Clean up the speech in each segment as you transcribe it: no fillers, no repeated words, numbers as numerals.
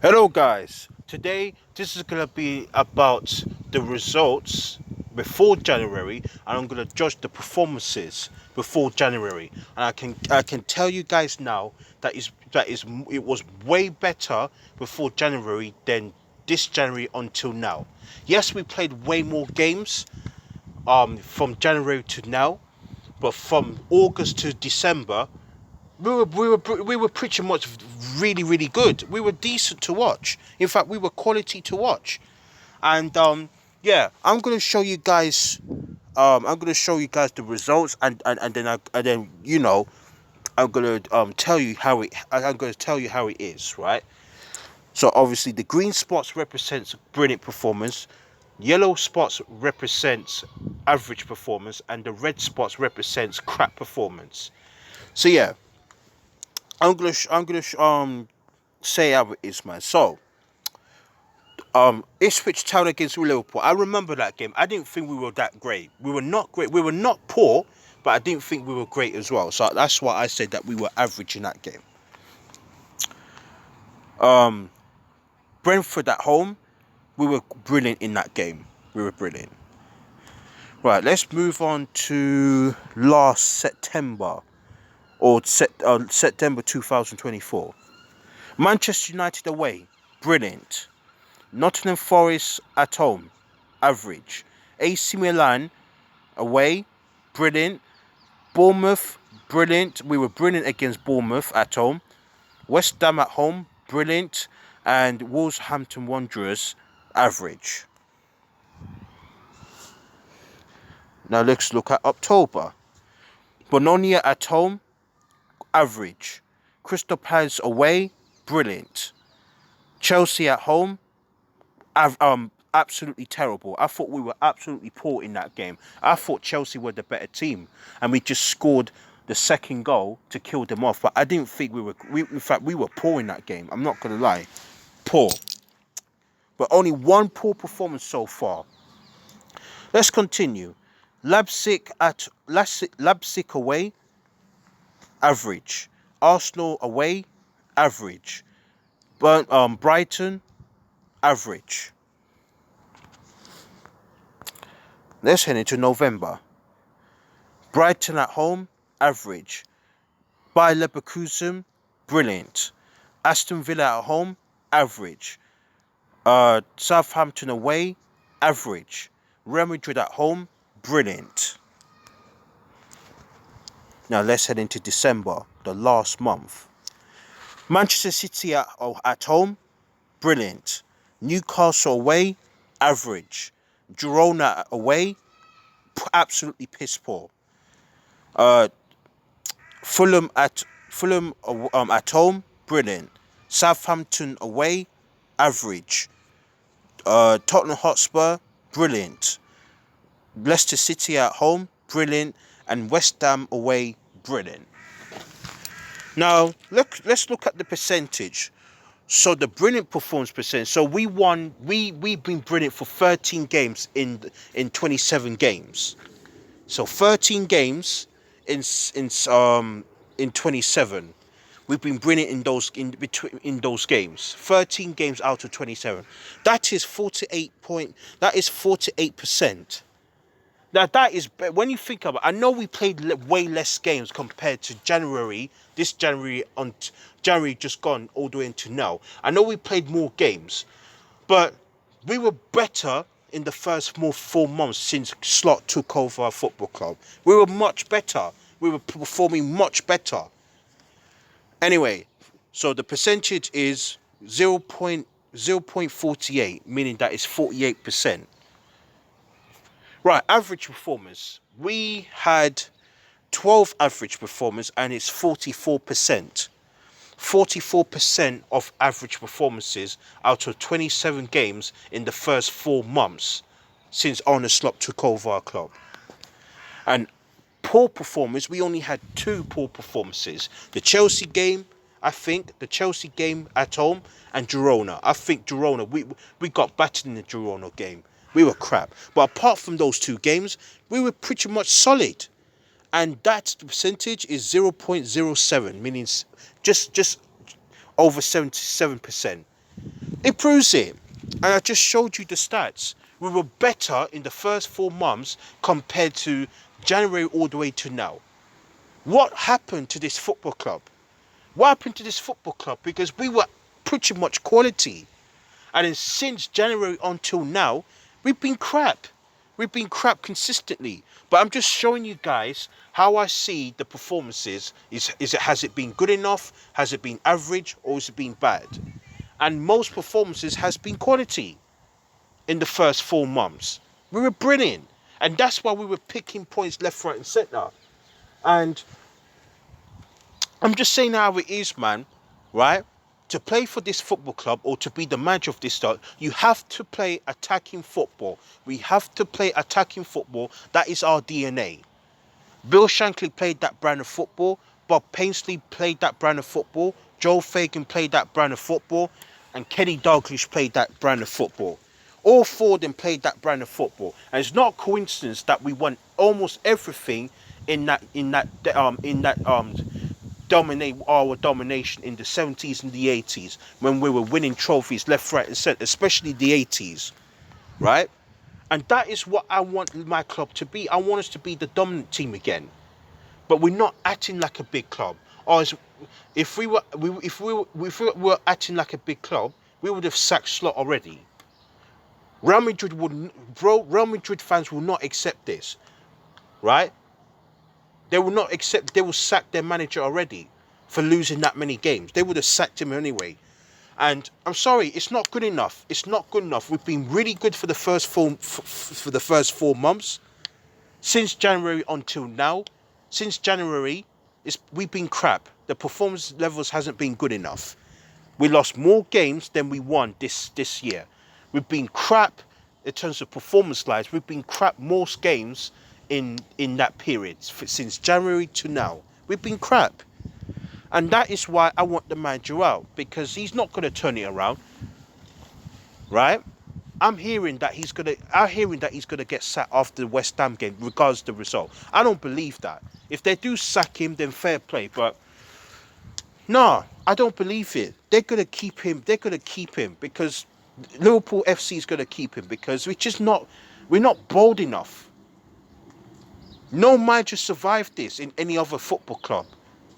Hello guys, today this is going to be about the results before January, and I'm going to judge the performances before January. And I can tell you guys now that it was way better before January than this January until now. Yes, we played way more games from January to now, but from August to December we were pretty much really good. We were decent to watch. In fact, we were quality to watch. And yeah, I'm gonna show you guys the results, and then I'm gonna tell you how it is, right? So obviously the green spots represents brilliant performance, yellow spots represents average performance, and the red spots represents crap performance. So yeah, I'm gonna say how it is, man. So Ipswich Town against Liverpool. I remember that game. I didn't think we were that great. We were not great. We were not poor, but I didn't think we were great as well. So that's why I said that we were average in that game. Um, Brentford at home. We were brilliant in that game. We were brilliant. Right, let's move on to last September September 2024. Manchester United away, brilliant. Nottingham Forest at home, average. AC Milan away, brilliant. Bournemouth, brilliant. We were brilliant against Bournemouth at home. West Ham at home, brilliant. And Wolverhampton Wanderers, average. Now let's look at October. Bologna at home, average. Crystal Palace away, brilliant. Chelsea at home, absolutely terrible. I thought we were absolutely poor in that game. I thought Chelsea were the better team, and we just scored the second goal to kill them off. But I didn't think we were. In fact, we were poor in that game. I'm not gonna lie, poor. But only one poor performance so far. Let's continue. Leipzig away, average. Arsenal away, average. Brighton, average. Let's head into November. Brighton at home, average. Bayer Leverkusen, brilliant. Aston Villa at home, average. Southampton away, average. Real Madrid at home, brilliant. Now let's head into December, the last month. Manchester City at home, brilliant. Newcastle away, average. Girona away, absolutely piss poor. Fulham at home, brilliant. Southampton away, average. Tottenham Hotspur, brilliant. Leicester City at home, brilliant. And West Ham away, brilliant. Now let's look at the percentage. So the brilliant performance percent. So we won. We've been brilliant for 13 games in 27 games. So 13 games in 27. We've been brilliant in those games. 13 games out of 27. That is 48%. Now that is, when you think about it, I know we played way less games compared to January. This January on January just gone all the way into now. I know we played more games, but we were better in the first 4 months since Slot took over our football club. We were much better. We were performing much better. Anyway, so the percentage is 0.48, meaning that is 48%. Right, average performance. We had 12 average performers, and it's 44%. 44% of average performances out of 27 games in the first 4 months since Arne Slot took over our club. And poor performers, we only had 2 poor performances. The Chelsea game at home, and Girona. I think Girona, we got battered in the Girona game. We were crap. But apart from those 2 games, we were pretty much solid. And that percentage is 0.07, meaning just over 77%. It proves it. And I just showed you the stats. We were better in the first 4 months compared to January all the way to now. What happened to this football club? What happened to this football club? Because we were pretty much quality. And then since January until now, we've been crap. We've been crap consistently. But I'm just showing you guys how I see the performances. Has it been good enough? Has it been average? Or has it been bad? And most performances has been quality in the first 4 months. We were brilliant. And that's why we were picking points left, right, and centre. And I'm just saying how it is, man, right? To play for this football club or to be the manager of this club, you have to play attacking football. We have to play attacking football. That is our DNA. Bill Shankly played that brand of football. Bob Paisley played that brand of football. Joe Fagan played that brand of football. And Kenny Dalglish played that brand of football. All four of them played that brand of football. And it's not a coincidence that we won almost everything in that domination in the 70s and the 80s when we were winning trophies left, right, and centre, especially the 80s, right? And that is what I want my club to be. I want us to be the dominant team again. But we're not acting like a big club. Or if we were acting like a big club, we would have sacked Slot already. Real Madrid fans will not accept this, right? They will not accept. They will sack their manager already for losing that many games. They would have sacked him anyway. And I'm sorry, it's not good enough. It's not good enough. We've been really good for the first 4 months. Since January until now, since January, we've been crap. The performance levels hasn't been good enough. We lost more games than we won this year. We've been crap in terms of performance-wise. We've been crap most games in that period since January to now. We've been crap. And that is why I want the manager out, because he's not going to turn it around, right? I'm hearing that he's going to get sacked after the West Ham game, regardless of the result. I don't believe that. If they do sack him, then fair play. But no, I don't believe it. They're going to keep him. They're going to keep him because Liverpool FC is going to keep him because we're not bold enough. No manager survived this in any other football club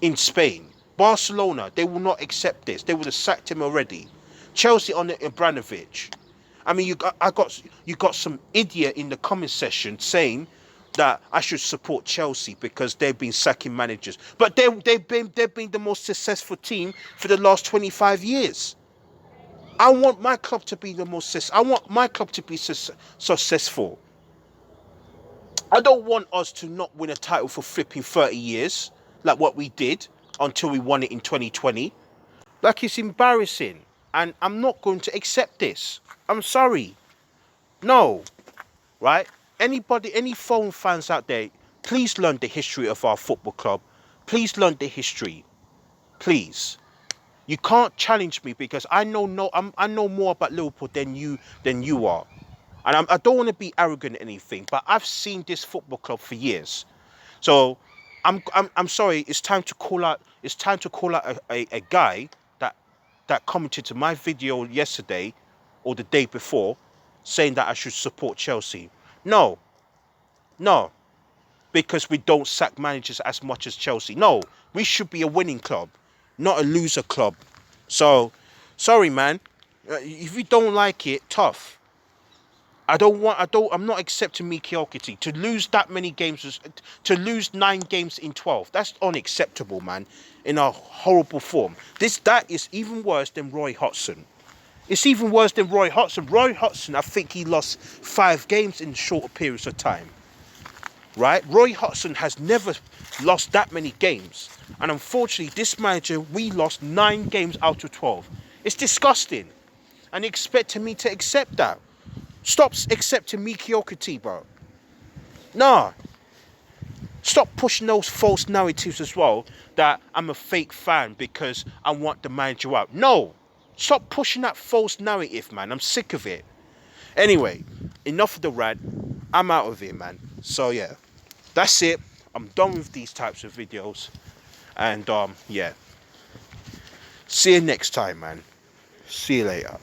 in Spain. Barcelona, they will not accept this. They would have sacked him already. Chelsea on Ibrahimovic. I mean, you got some idiot in the comment section saying that I should support Chelsea because they've been sacking managers. But they've been the most successful team for the last 25 years. I want my club to be successful. I don't want us to not win a title for flipping 30 years, like what we did until we won it in 2020. Like, it's embarrassing. And I'm not going to accept this. I'm sorry. No. Right? Any foreign fans out there, please learn the history of our football club. Please learn the history. Please. You can't challenge me because I know more about Liverpool than you are. And I don't want to be arrogant or anything, but I've seen this football club for years. So I'm sorry. It's time to call out. It's time to call out a guy that commented to my video yesterday or the day before, saying that I should support Chelsea. No, because we don't sack managers as much as Chelsea. No, we should be a winning club, not a loser club. So, sorry, man. If you don't like it, tough. I'm not accepting mediocrity. To lose that many games, to lose 9 games in 12, that's unacceptable, man. In a horrible form. That is even worse than Roy Hodgson. It's even worse than Roy Hodgson. Roy Hodgson, I think he lost 5 games in shorter periods of time. Right? Roy Hodgson has never lost that many games. And unfortunately, this manager, we lost 9 games out of 12. It's disgusting. And expecting me to accept that. Stop accepting mediocrity, bro. Nah. Stop pushing those false narratives as well that I'm a fake fan because I want the manager out. No. Stop pushing that false narrative, man. I'm sick of it. Anyway, enough of the rant. I'm out of it, man. So, yeah. That's it. I'm done with these types of videos. And, yeah. See you next time, man. See you later.